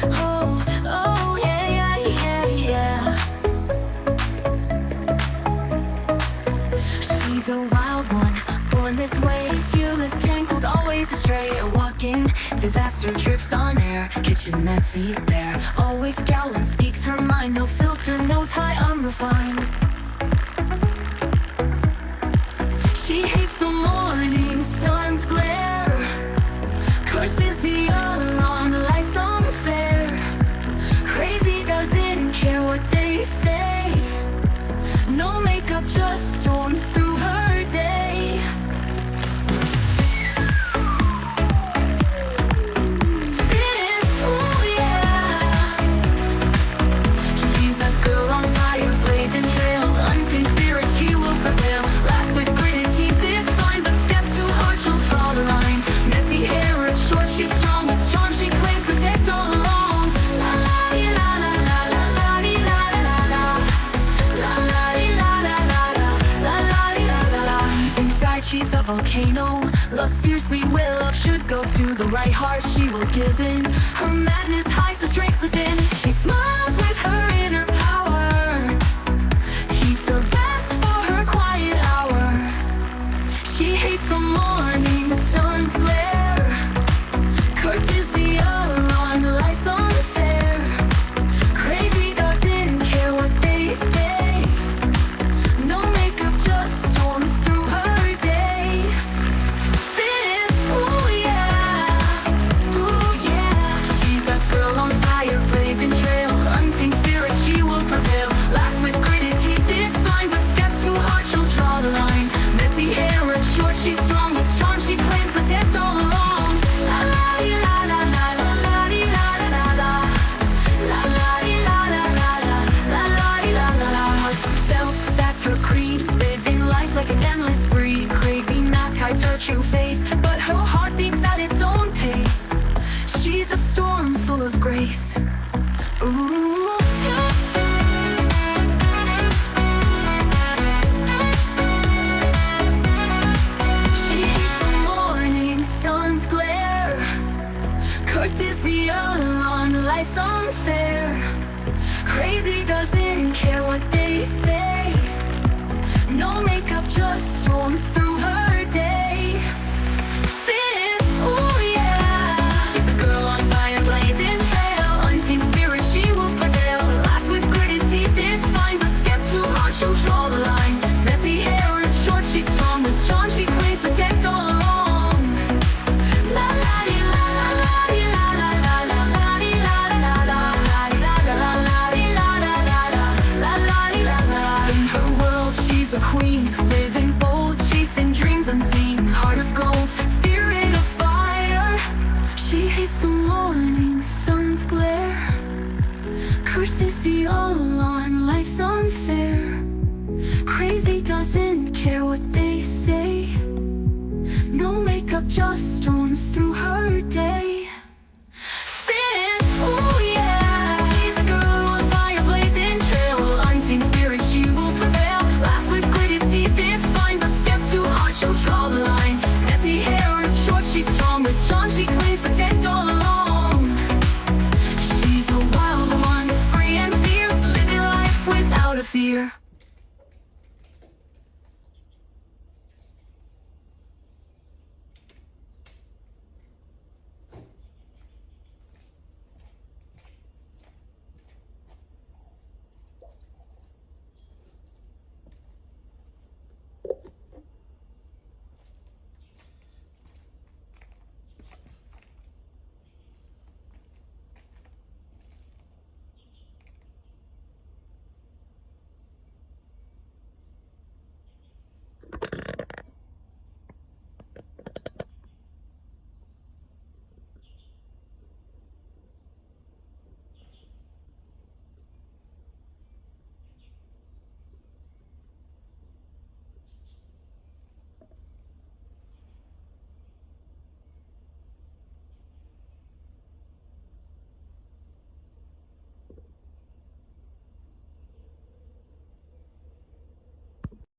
Oh, oh, yeah, yeah, yeah, yeah. She's a wild one, born this way, fearless, tangled, always astray. Walking disaster, trips on air, kitchen mess, feet bare. Always scowling, speaks her mind, no filter, nose high, unrefined. She hates the morning sun's glare, curses the alarm, life's unfair. Crazy, doesn't care what they say. No makeup, just storms through her day. Fierce, ooh yeah. She's a girl on fire, blazing trail, untamed spirit, she will prevail. Last with gritted teeth, it's fine, but step too hard, she'll draw the line. Messy hair, ripped short, she's strong with charm, she claims protect all along. La la di la la la la la di la la la la la di la la la la la la di la la la. Inside she's a volcano, loves fiercely, where love should go to the right heart, she will give in. Her madness hides the strength within. She smiles with her inner power, keeps her best for her quiet hour. She hates the morning sun's glare, curses the alarm, life's unfair. Crazy, doesn't care what they say. No makeup, just storms through her day. Fierce, ooh yeah, ooh yeah. She's a girl on fire, blazing trail, untamed spirit, she will prevail. Laughs with gritted teeth, it's fine, but step too hard, she'll draw the line. Messy hair, ripped short, she's strong with charm, she claims protect all along. La la di la la la la la di la la la la la la di la la la la la la di la la la. Self, that's her creed, living life like an endless spree. Crazy mask hides her true face, but her heart beats at its own pace. She's a storm full of grace. Ooh. She hates the morning sun's glare, curses the alarm, life's unfair. Crazy, doesn't care what they say. No makeup, just storms through her day. Fierce, ooh yeah. She's a girl on fire, blazing trail, untamed spirit, she will prevail. Last with gritted teeth, it's fine, but step too hard, she'll draw the line. Messy hair, ripped short, she's strong with charm, she claims protect all along. La la di la la la di la la la la la di la la la la di la la la di la la la la la di la la. In her world, she's the queen, living bold, chasing dreams unseen. Heart of gold, spirit of fire. She hates the morning sun's glare, curses the alarm, life's unfair. Crazy, doesn't care what they say. No makeup, just storms through her day. Fierce, ooh yeah. She's a girl on fire, blazing trail, untamed spirit, she will prevail. Laughs with gritted teeth, it's fine, but step too hard, she'll draw the line. Messy hair, ripped short, she's strong with charm, she claims protect all along. She's a wild one, free and fierce, living life without a fear.